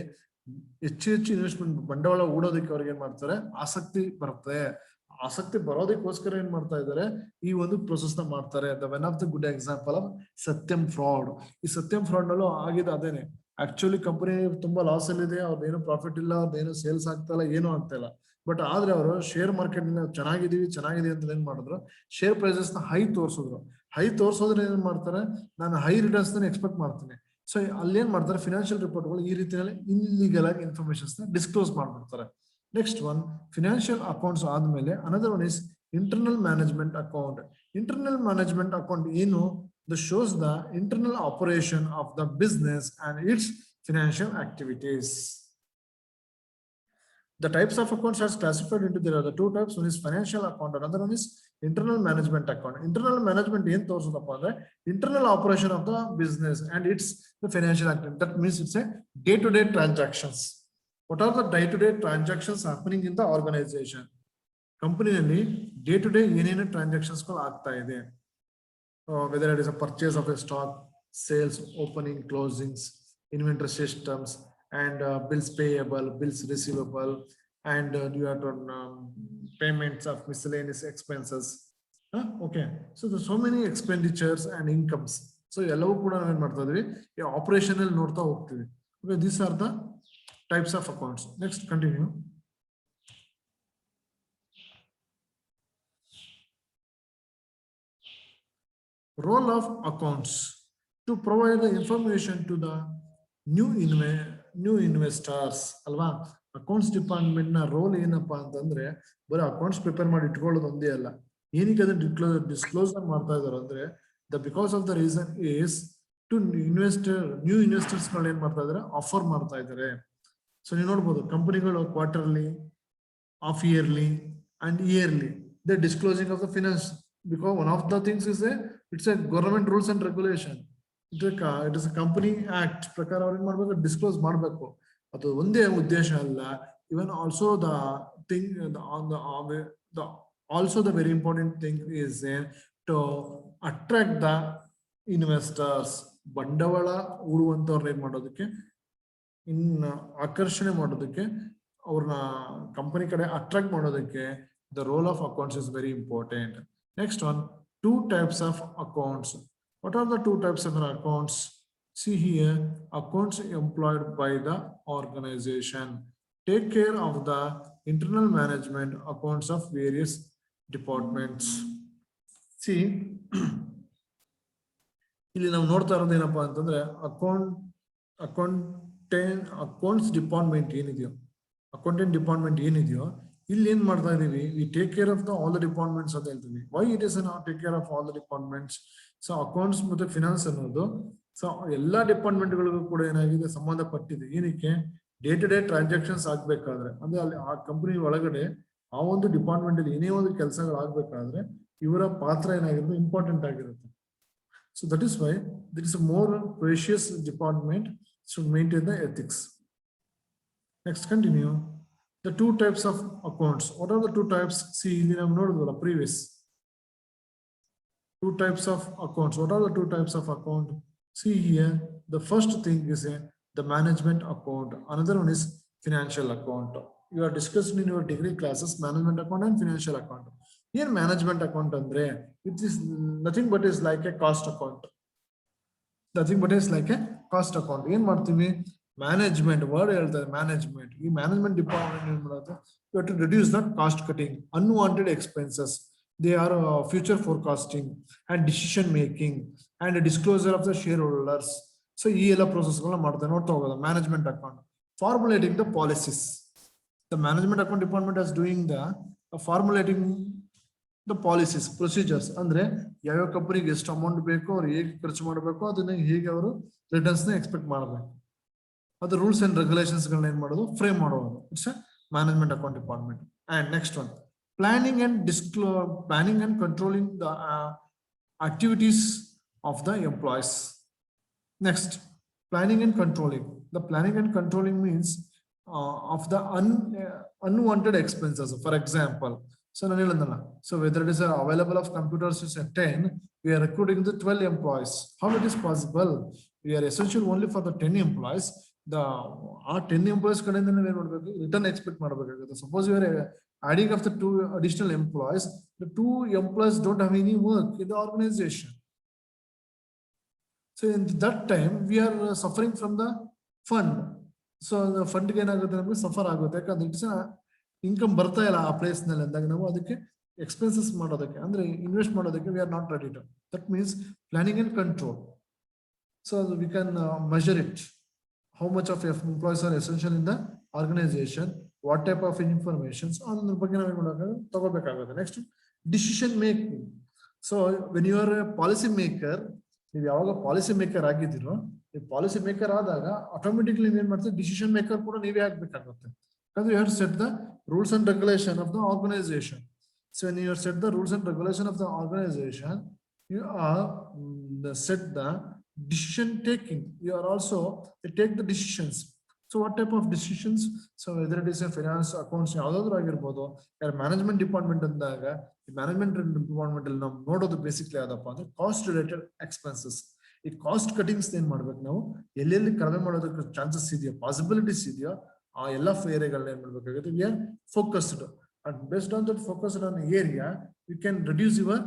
ಹೆಚ್ಚು ಇನ್ವೆಸ್ಟ್ಮೆಂಟ್ ಬಂಡವಾಳ ಹೂಡೋದಕ್ಕೆ ಅವ್ರಿಗೆ ಏನ್ ಮಾಡ್ತಾರೆ, ಆಸಕ್ತಿ ಬರುತ್ತೆ. ಆಸಕ್ತಿ ಬರೋದಕ್ಕೋಸ್ಕರ ಏನ್ ಮಾಡ್ತಾ ಇದ್ದಾರೆ, ಈ ಒಂದು ಪ್ರೊಸೆಸ್ ನ ಮಾಡ್ತಾರೆ. One of the good example of ಸತ್ಯಂ ಫ್ರಾಡ್. ಈ ಸತ್ಯಂ ಫ್ರಾಡ್ ನಲ್ಲೂ ಆಗಿದೆ ಅದೇನೆ. ಆಕ್ಚುಲಿ ಕಂಪನಿ ತುಂಬಾ ಲಾಸ್ ಅಲ್ಲಿ ಇದೆ, ಅವ್ರದ್ದೇನು ಪ್ರಾಫಿಟ್ ಇಲ್ಲ, ಅವ್ರದ್ದೇನು ಸೇಲ್ಸ್ ಆಗ್ತಾ ಇಲ್ಲ, ಏನೂ ಆಗ್ತಾ ಇಲ್ಲ. ಬಟ್ ಆದ್ರೆ ಅವರು ಶೇರ್ ಮಾರ್ಕೆಟ್ ಚೆನ್ನಾಗಿದೆ ಅಂತ ಏನ್ ಮಾಡಿದ್ರು, ಶೇರ್ ಪ್ರೈಸಸ್ ನ ಹೈ ತೋರ್ಸೋದ್ರೆ ಏನ್ ಮಾಡ್ತಾರೆ, ನಾನು ಹೈ ರಿಟರ್ನ್ಸ್ ಎಕ್ಸ್ಪೆಕ್ಟ್ ಮಾಡ್ತೀನಿ. ಸೊ ಅಲ್ಲಿ ಏನ್ ಮಾಡ್ತಾರೆ, ಫಿನಾನ್ಷಿಯಲ್ ರಿಪೋರ್ಟ್ಗಳು ಈ ರೀತಿಯಲ್ಲಿ ಇಲ್ಲಿಗಲ್ ಆಗಿ ಇನ್ಫಾರ್ಮೇಶನ್ಸ್ ನ ಡಿಸ್ಕ್ಲೋಸ್ ಮಾಡ್ಬಿಡ್ತಾರೆ. ನೆಕ್ಸ್ಟ್ ಒನ್, ಫಿನಾನ್ಷಿಯಲ್ ಅಕೌಂಟ್ಸ್ ಆದ್ಮೇಲೆ another one is internal management account. Internal management account ಏನು? The shows the internal operation of the business and its financial activities. The types of accounts are classified into there are the two types. One is financial account, another one is internal management account. Internal management ಏನು ತೋರಿಸೋದಪ್ಪ ಅಂದ್ರೆ internal operation of the business and it's the financial activity. That means it's a day-to-day transactions. What are the day-to-day transactions happening in the organization? ಕಂಪನಿಯಲ್ಲಿ day-to-day ಏನೇನು transactions ಗಳು ಆಗ್ತಾ ಇದೆ, whether it is a purchase of a stock, sales, opening, closings, inventory systems, and bills payable, bills receivable, and you have to payments of miscellaneous expenses. Okay, so there's so many expenditures and incomes. So ಎಲ್ಲವೂ ಕೂಡ ನಾವು ಏನ್ ಮಾಡ್ತಾ ಇದ್ವಿ, ಈ operation ಅಲ್ಲಿ ನೋಡ್ತಾ ಹೋಗ್ತೀವಿ. Okay, these are the types of accounts. Next, continue. Role of accounts to provide the information to the new investors ಅಲ್ವಾ. ಅಕೌಂಟ್ಸ್ ಡಿಪಾರ್ಟ್ಮೆಂಟ್ ನ ರೋಲ್ ಏನಪ್ಪಾ ಅಂತಂದ್ರೆ ಬರೀ ಅಕೌಂಟ್ಸ್ ಪ್ರಿಪೇರ್ ಮಾಡಿ ಇಟ್ಕೊಳ್ಳೋದು ಒಂದೇ ಅಲ್ಲ. ಏನಕ್ಕೆ ಅದನ್ನ ಡಿಸ್ಕ್ಲೋಸರ್ ಮಾಡ್ತಾ ಇದಾರೆ ಅಂದ್ರೆ because of the reason is to new investors ಗಳು ಏನ್ ಮಾಡ್ತಾ ಇದಾರೆ, ಆಫರ್ ಮಾಡ್ತಾ ಇದಾರೆ. ಸೊ ನೀವು ನೋಡ್ಬೋದು ಕಂಪನಿಗಳು quarterly, half yearly and yearly the disclosing of the finance, because one of the things is it's a government rules and regulation. It is a company act ಪ್ರಕಾರ ಅವ್ರು ಏನ್ ಮಾಡ್ಬೇಕು, ಡಿಸ್ಕ್ಲೋಸ್ ಮಾಡ್ಬೇಕು. ಅದು ಒಂದೇ ಉದ್ದೇಶ ಅಲ್ಲ, even also the thing the also the very important thing is to attract the investors. ಬಂಡವಾಳ ಹೂಡುವಂತವ್ರನ್ನ ಏನ್ ಮಾಡೋದಕ್ಕೆ, ಆಕರ್ಷಣೆ ಮಾಡೋದಕ್ಕೆ, ಅವ್ರನ್ನ ಕಂಪನಿ ಕಡೆ ಅಟ್ರಾಕ್ಟ್ ಮಾಡೋದಕ್ಕೆ the role of accounts is very important. Next one, two types of accounts. What are the two types of accounts? See here, accounts employed by the organization take care of the internal management accounts of various departments. See, ಇಲ್ಲಿ ನಾವು ನೋಡ್ತಾ ಇರೋದು ಏನಪ್ಪಾ ಅಂತಂದ್ರೆ accounts department ಏನಿದೆಯೋ, accountant department ಏನಿದೆಯೋ, ಇಲ್ಲಿ ಏನ್ ಮಾಡ್ತಾ ಇದೀವಿ, we take care of the all the departments ಅಂತ ಹೇಳ್ತೀವಿ. Y it is take care of all the departments? So accounts ಮತ್ತೆ ಫಿನಾನ್ಸ್ ಅನ್ನೋದು ಸೊ ಎಲ್ಲಾ ಡಿಪಾರ್ಟ್ಮೆಂಟ್ ಗಳಿಗೂ ಕೂಡ ಏನಾಗಿದೆ, ಸಂಬಂಧಪಟ್ಟಿದೆ. ಏನಕ್ಕೆ? ಡೇ ಟು ಡೇ ಟ್ರಾನ್ಸಾಕ್ಷನ್ಸ್ ಆಗ್ಬೇಕಾದ್ರೆ, ಅಂದ್ರೆ ಅಲ್ಲಿ ಆ ಕಂಪನಿ ಒಳಗಡೆ ಆ ಒಂದು ಡಿಪಾರ್ಟ್ಮೆಂಟ್ ಅಲ್ಲಿ ಏನೇ ಒಂದು ಕೆಲಸಗಳು ಆಗ್ಬೇಕಾದ್ರೆ ಇವರ ಪಾತ್ರ ಏನಾಗಿರುತ್ತೆ, ಇಂಪಾರ್ಟೆಂಟ್ ಆಗಿರುತ್ತೆ. So that is why that is a more precious department should maintain the ethics. Next, continue. The two types of accounts. What are the two types? See, in the previous two types of accounts. What are the two types of account? See here, the first thing is the management account. Another one is financial account. You are discussing in your degree classes management account and financial account. Here, management account andre, it is nothing but is like a cost account. Nothing but is like a cost account. Yen martimi management word ಹೇಳ್ತಾರೆ, management. ಈ management department ಏನ್ ಮಾಡೋದು, you to reduce the cost cutting, unwanted expenses, they are future forecasting and decision making and disclosure of the shareholders. So ಈ ಎಲ್ಲ ಪ್ರೋಸೆಸ್ಗಳನ್ನ ಮಾಡ್ತಾರೆ, ನೋಡ್ತಾ ಹೋಗೋದು. Management account formulating the policies. The management account department as doing the formulating the policies, procedures. ಅಂದ್ರೆ ಯಾವ್ಯಾವ ಕಂಪನಿಗೆ ಎಷ್ಟು ಅಮೌಂಟ್ ಬೇಕು, ಅವ್ರು ಹೇಗೆ ಖರ್ಚು ಮಾಡಬೇಕು, ಅದನ್ನ ಹೇಗೆ ಅವರು ರಿಟರ್ನ್ಸ್ ನ ಎಕ್ಸ್ಪೆಕ್ಟ್ ಮಾಡಬೇಕು, ಅದು ರೂಲ್ಸ್ ಅಂಡ್ ರೆಗ್ಯುಲೇಷನ್ಸ್ ಗಳನ್ನ ಏನ್ ಮಾಡೋದು, ಫ್ರೇಮ್ ಮಾಡೋದು. It's management account department. And next one, planning and controlling the activities of the employees. Next, planning and controlling. The planning and controlling means of the unwanted expenses. For example, so ನಾನು ಹೇಳಿದ್ನಲ್ಲ, so whether it is available of computers is 10, we are recruiting the 12 employees. How it is possible? We are essential only for the 10 employees. The 10 employees ಕಡೆಯಿಂದ ನಾವು ಏನ್ ಮಾಡಬೇಕು, return expect ಮಾಡಬೇಕಾಗುತ್ತೆ. Suppose you are adding of the 2 additional employees, the 2 employees don't have any work in the organization. So in that time we are suffering from the fund. So the fund ಗೆ ಏನಾಗುತ್ತೆ, ನಮಗೆ suffer ಆಗುತ್ತೆ. ಯಾಕಂದ್ರೆ it's income ಬರ್ತಾ ಇಲ್ಲ ಆ place ನಲ್ಲಿ ಅಂದಾಗ ನಾವು ಅದಕ್ಕೆ ಎಕ್ಸ್ಪೆನ್ಸಸ್ ಮಾಡೋದಕ್ಕೆ, ಅಂದ್ರೆ ಇನ್ವೆಸ್ಟ್ ಮಾಡೋದಕ್ಕೆ we are not ready to. That means planning and control. So we can measure it. How much of employees are essential in the organization, what type of information, ಅದ್ರ ಬಗ್ಗೆ ನಾವು ಏನ್ ಮಾಡಬೇಕು, ತಗೋಬೇಕಾಗುತ್ತೆ. Next, decision making. So when you are a policy maker, ನೀವು ಯಾವಾಗ policy maker ಆಗಿದ್ದೀರೋ, ಈ policy maker ಆದಾಗ ಆಟೋಮೆಟಿಕ್ಲಿ ಏನ್ ಮಾಡ್ತೀವಿ, ಡಿಸಿಷನ್ ಮೇಕರ್ ಕೂಡ ನೀವೇ ಆಗ್ಬೇಕಾಗುತ್ತೆ. ಯಾಕಂದ್ರೆ you have set the rules and regulation of the organisation. So when you set the rules and regulation of the organisation, you are set the decision taking. You are also they take the decisions. So what type of decisions? So whether it is a finance, accounts, ಯಾವ್ದಾದ್ರು ಆಗಿರ್ಬೋದು, management department ಅಂದಾಗ ಈ management department ಅಲ್ಲಿ ನಾವು ನೋಡೋದು basically ಯಾವ್ದಪ್ಪ ಅಂದ್ರೆ cost related expenses. ಈ ಕಾಸ್ಟ್ ಕಟಿಂಗ್ಸ್ ಏನ್ ಮಾಡ್ಬೇಕು, ನಾವು ಎಲ್ಲೆಲ್ಲಿ ಕಡಿಮೆ ಮಾಡೋದಕ್ಕೆ ಚಾನ್ಸಸ್ ಇದೆಯೋ, ಪಾಸಿಬಿಲಿಟೀಸ್ ಇದೆಯೋ, ಆ ಎಲ್ಲ ಏರಿಯಾಗಳನ್ನ ಏನ್ ಮಾಡ್ಬೇಕಾಗುತ್ತೆ, we are focused and based on that focused on area you can reduce your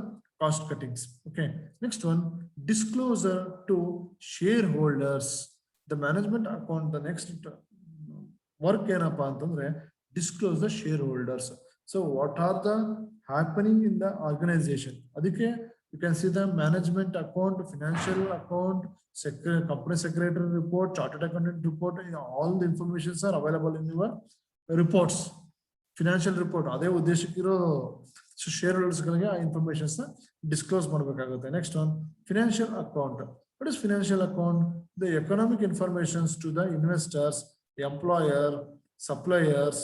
cost cuttings. Okay, next one, disclosure to shareholders. The management account, the next work ಏನಪ್ಪಾ ಅಂತಂದ್ರೆ disclose the shareholders. So what are the happening in the organization, ಅದಕ್ಕೆ you can see the management account, financial account, company secretary report, chartered accountant report, all the informations are available in your reports, financial report ಅದೇ ಉದ್ದೇಶಕ್ಕಿರೋ share holders ಗಳಿಗೆ ಆ informations disclose ಮಾಡಬೇಕಾಗುತ್ತೆ. Next one financial account. What is financial account? The economic informations to the investors, employer, suppliers,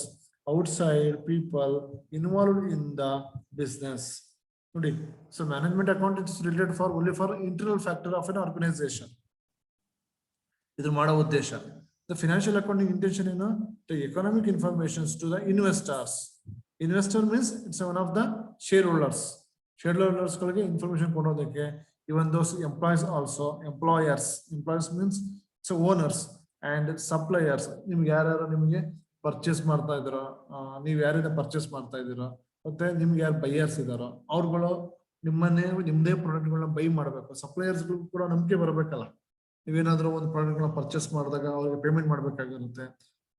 outside people involved in the business. Okay. So management account is related for only for internal factor of an organization. Idu mada uddesha. The financial accounting intention is the economic informations to the investors. Investor means it's one of the shareholders. Shareholders ಗಳಿಗೆ information ಕೊಡೋದಕ್ಕೆ. Even those employees also, employers means it's owners and suppliers. ನಿಮ್ಗೆ ಯಾರ್ಯಾರು ನಿಮಗೆ purchase ಮಾಡ್ತಾ ಇದ್ದೀರೋ, ನೀವು ಯಾರಿಂದ purchase ಮಾಡ್ತಾ ಇದ್ದೀರೋ, ಮತ್ತೆ ನಿಮ್ಗೆ ಯಾರು ಬೈಯರ್ಸ್ ಇದಾರೋ ಅವ್ರುಗಳು ನಿಮ್ದೇ ಪ್ರಾಡಕ್ಟ್ ಗಳನ್ನ ಬೈ ಮಾಡ್ಬೇಕು. ಸಪ್ಲೈಯರ್ಸ್ ಕೂಡ ನಂಬಿಕೆ ಬರಬೇಕಲ್ಲ. ನೀವೇನಾದ್ರೂ ಒಂದು ಪ್ರಾಡಕ್ಟ್ ಗಳನ್ನ ಪರ್ಚೇಸ್ ಮಾಡಿದಾಗ ಅವ್ರಿಗೆ ಪೇಮೆಂಟ್ ಮಾಡ್ಬೇಕಾಗಿರುತ್ತೆ.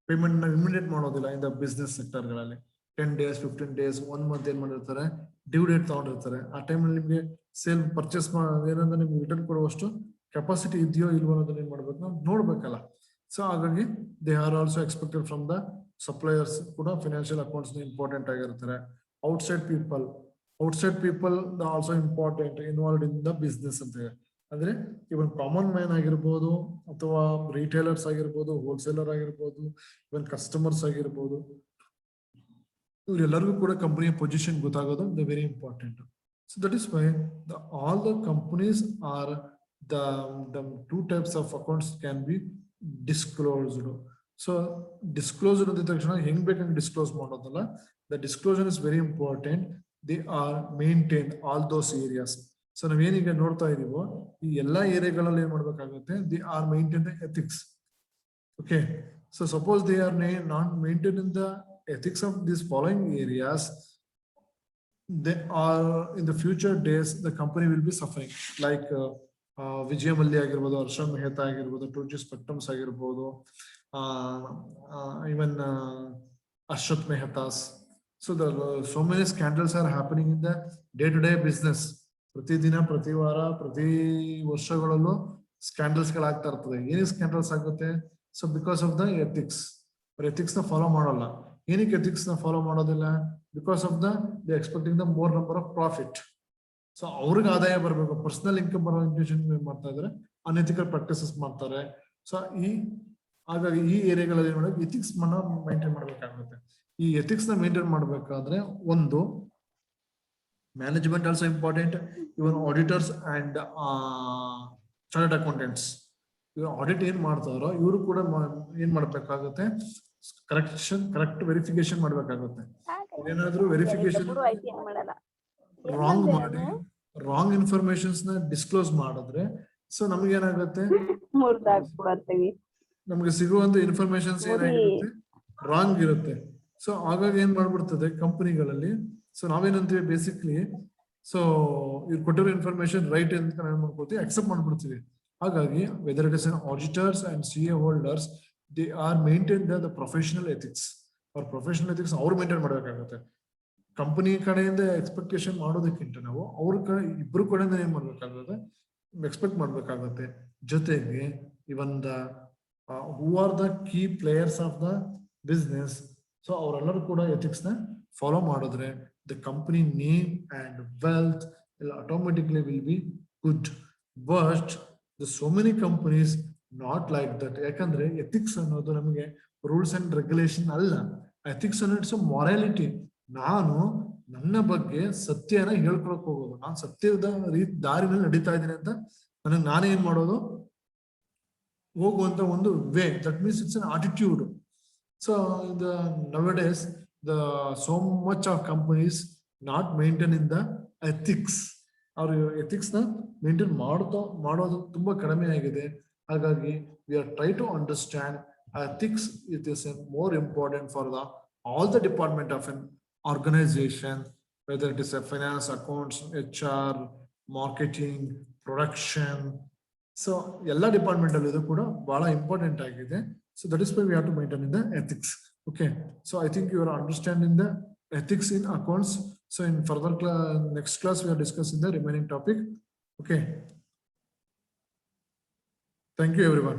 ಪೇಮೆಂಟ್ ನ ಇಮಿಡಿಯೇಟ್ ಮಾಡೋದಿಲ್ಲ ಇನ್ ದ ಬಿಸ್ನೆಸ್ ಸೆಕ್ಟರ್ ಗಳಲ್ಲಿ. 10 days, 15 days, 1 month ಏನ್ ಮಾಡಿರ್ತಾರೆ, ಡ್ಯೂ ಡೇಟ್ ತಗೊಂಡಿರ್ತಾರೆ. ಆ ಟೈಮಲ್ಲಿ ನಿಮ್ಗೆ ಸೇಲ್ ಪರ್ಚೇಸ್ ಏನಂದ್ರೆ ನಿಮ್ಗೆ ರಿಟರ್ನ್ ಕೊಡುವಷ್ಟು ಕೆಪಾಸಿಟಿ ಇದೆಯೋ ಇಲ್ವೋ ಅನ್ನೋದನ್ನ ಏನ್ ಮಾಡ್ಬೇಕು, ನಾವು ನೋಡ್ಬೇಕಲ್ಲ. ಸೊ ಹಾಗಾಗಿ they are also expected from the suppliers ಕೂಡ ಫಿನಾನ್ಷಿಯಲ್ ಅಕೌಂಟ್ಸ್ ಇಂಪಾರ್ಟೆಂಟ್ ಆಗಿರ್ತಾರೆ. Outside people also important involved in the business ಅಂತ ಹೇಳಿ. ಅಂದ್ರೆ ಇವನ್ ಕಾಮನ್ ಮ್ಯಾನ್ ಆಗಿರ್ಬೋದು, ಅಥವಾ ರಿಟೇಲರ್ಸ್ ಆಗಿರ್ಬೋದು, ಹೋಲ್ಸೇಲರ್ ಆಗಿರ್ಬೋದು, ಇವನ್ ಕಸ್ಟಮರ್ಸ್ ಆಗಿರ್ಬೋದು, ಇವರೆಲ್ಲರಿಗೂ ಕೂಡ ಕಂಪನಿಯ ಪೊಸಿಷನ್ ಗೊತ್ತಾಗೋದು very important. So that is why all the companies are the two types of accounts can be disclosed. So disclosure ಅಂದ ತಕ್ಷಣ ಹೆಂಗ್ ಬೇಕಂಗ್ ಡಿಸ್ಕ್ಲೋಸ್ ಮಾಡೋದಲ್ಲ. The disclosure is very important. They are maintained all those areas. So ನಾವೇನೀಗ ನೋಡ್ತಾ ಇದೀವೋ ಈ ಎಲ್ಲಾ ಏರಿಯಾಗಳಲ್ಲಿ ಏನ್ ಮಾಡ್ಬೇಕಾಗುತ್ತೆ, they are maintained the ethics. Okay. So suppose they are not maintained in the ethics of these following areas, they are in the future days the company will be suffering. Like Vijay Mallya ಆಗಿರ್ಬೋದು, ಹರ್ಷ ಮೆಹ್ತಾ ಆಗಿರ್ಬೋದು, 2G Spectrums ಆಗಿರ್ಬೋದು, even Ashwat Mehta's. So so many scandals are happening in the day-to-day business. ಪ್ರತಿದಿನ, ಪ್ರತಿ ವಾರ, ಪ್ರತಿ ವರ್ಷಗಳಲ್ಲೂ scandals ಗಳಾಗ್ತಾ ಇರ್ತದೆ. ಏನೇ scandals ಆಗುತ್ತೆ? So because of the ethics. Ethics ನ ಫಾಲೋ ಮಾಡಲ್ಲ. ಏನಕ್ಕೆ ಎಥಿಕ್ಸ್ ನ ಫಾಲೋ ಮಾಡೋದಿಲ್ಲ? Because of they expecting the more number of profit. So ಅವ್ರಿಗೆ ಆದಾಯ ಬರಬೇಕು, ಪರ್ಸನಲ್ ಇನ್ಕಮ್ ಬರೋ ಇಂಟೆನ್ಷನ್ ಮಾಡ್ತಾ ಇದ್ರೆ ಅನ್ಎಥಿಕಲ್ ಪ್ರಾಕ್ಟೀಸಸ್ ಮಾಡ್ತಾರೆ. ಸೊ ಹಾಗಾಗಿ ಈ ಏರಿಯಾಗಳಲ್ಲಿ ಏನ್ ಎಥಿಕ್ಸ್ ಮೈಂಟೈನ್ ಮಾಡ್ಬೇಕಾಗುತ್ತೆ. ಈ ಎಥಿಕ್ಸ್ ನ ಮೇಂಟೈನ್ ಮಾಡ್ಬೇಕಾದ್ರೆ ಒಂದು management also important. Even auditors and chartered accountants, ಇವಾಗ ಆಡಿಟ್ ಏನ್ ಮಾಡ್ತಾರೋ ಇವರು ಕೂಡ ಏನ್ ಮಾಡ್ಬೇಕಾಗುತ್ತೆ, ಕರೆಕ್ಟ್ ವೆರಿಫಿಕೇಶನ್ ಮಾಡ್ಬೇಕಾಗುತ್ತೆ. ಏನಾದ್ರೂ ವೆರಿಫಿಕೇಶನ್ ರಾಂಗ್ ಮಾಡಿ ರಾಂಗ್ ಇನ್ಫಾರ್ಮೇಶನ್ಸ್ ನ ಡಿಸ್ಕ್ಲೋಸ್ ಮಾಡಿದ್ರೆ ಸೊ ನಮ್ಗೆ ಏನಾಗುತ್ತೆ, ನಮ್ಗೆ ಸಿಗುವಂತ ಇನ್ಫಾರ್ಮೇಶನ್ಸ್ ಏನಾಗಿರುತ್ತೆ, ರಾಂಗ್ ಇರುತ್ತೆ. ಸೊ ಹಾಗಾಗಿ ಏನ್ ಮಾಡ್ಬಿಡ್ತದೆ ಕಂಪನಿಗಳಲ್ಲಿ. ಸೊ ನಾವೇನಂತೀವಿ ಬೇಸಿಕ್ಲಿ, ಸೊ ಇವ್ರು ಕೊಟ್ಟಿರೋ ಇನ್ಫಾರ್ಮೇಶನ್ ರೈಟ್ ಅಂತ ನಾವು ಮಾಡ್ಕೊತೀವಿ, ಅಕ್ಸೆಪ್ಟ್ ಮಾಡ್ಬಿಡ್ತೀವಿ. ಹಾಗಾಗಿ weather it is an auditors and CA holders, they are maintain the professional ethics. ಅವ್ರ ಪ್ರೊಫೆಷನಲ್ ಎಥಿಕ್ಸ್ ಅವ್ರು ಮೇಂಟೈನ್ ಮಾಡ್ಬೇಕಾಗುತ್ತೆ. ಕಂಪನಿ ಕಡೆಯಿಂದ ಎಕ್ಸ್ಪೆಕ್ಟೇಷನ್ ಮಾಡೋದಕ್ಕಿಂತ ನಾವು ಅವ್ರ ಕಡೆ ಇಬ್ರು ಕಡೆಯಿಂದ ಏನ್ ಮಾಡ್ಬೇಕಾಗುತ್ತೆ, ಎಕ್ಸ್ಪೆಕ್ಟ್ ಮಾಡ್ಬೇಕಾಗುತ್ತೆ. ಜೊತೆಗೆ even the who are the key players of the business, so ಅವರೆಲ್ಲರೂ ಕೂಡ ಎಥಿಕ್ಸ್ ನ ಫಾಲೋ ಮಾಡಿದ್ರೆ the company name and wealth automatically will be good. But the so many companies not like that. ಯಾಕಂದ್ರೆ ethics ಅನ್ನೋದು ನಮಗೆ rules and regulation ಅಲ್ಲ. Ethics ಅನ್ನೋ it's morality. ನಾನು ನನ್ನ ಬಗ್ಗೆ ಸತ್ಯನ ಹೇಳ್ಕೊಳಕ್ ಹೋಗೋದು, ನಾನು ಸತ್ಯದ ದಾರಿನಲ್ಲಿ ನಡೀತಾ ಇದ್ದೀನಿ ಅಂತ ನನಗೆ ನಾನೇ ಏನ್ ಮಾಡೋದು, ಹೋಗುವಂತ ಒಂದು way. That means it's an attitude. So nowadays the so much of companies not maintain in the ethics. ಅವ್ರ ಎಥಿಕ್ಸ್ ನ ಮೇಂಟೈನ್ ಮಾಡೋದು ತುಂಬಾ ಕಡಿಮೆ ಆಗಿದೆ. ಹಾಗಾಗಿ we are try to understand ethics. It is more important for all the department of an organization, whether it is a finance, accounts, HR, marketing, production. So ಎಲ್ಲ department ಅಲ್ಲಿ ಇದು ಕೂಡ ಬಹಳ ಇಂಪಾರ್ಟೆಂಟ್ ಆಗಿದೆ. So that is why we have to maintain in the ethics. Okay. So I think you are understanding the ethics in accounts. So in further next class, we are discussing the remaining topic. Okay. Thank you, everyone.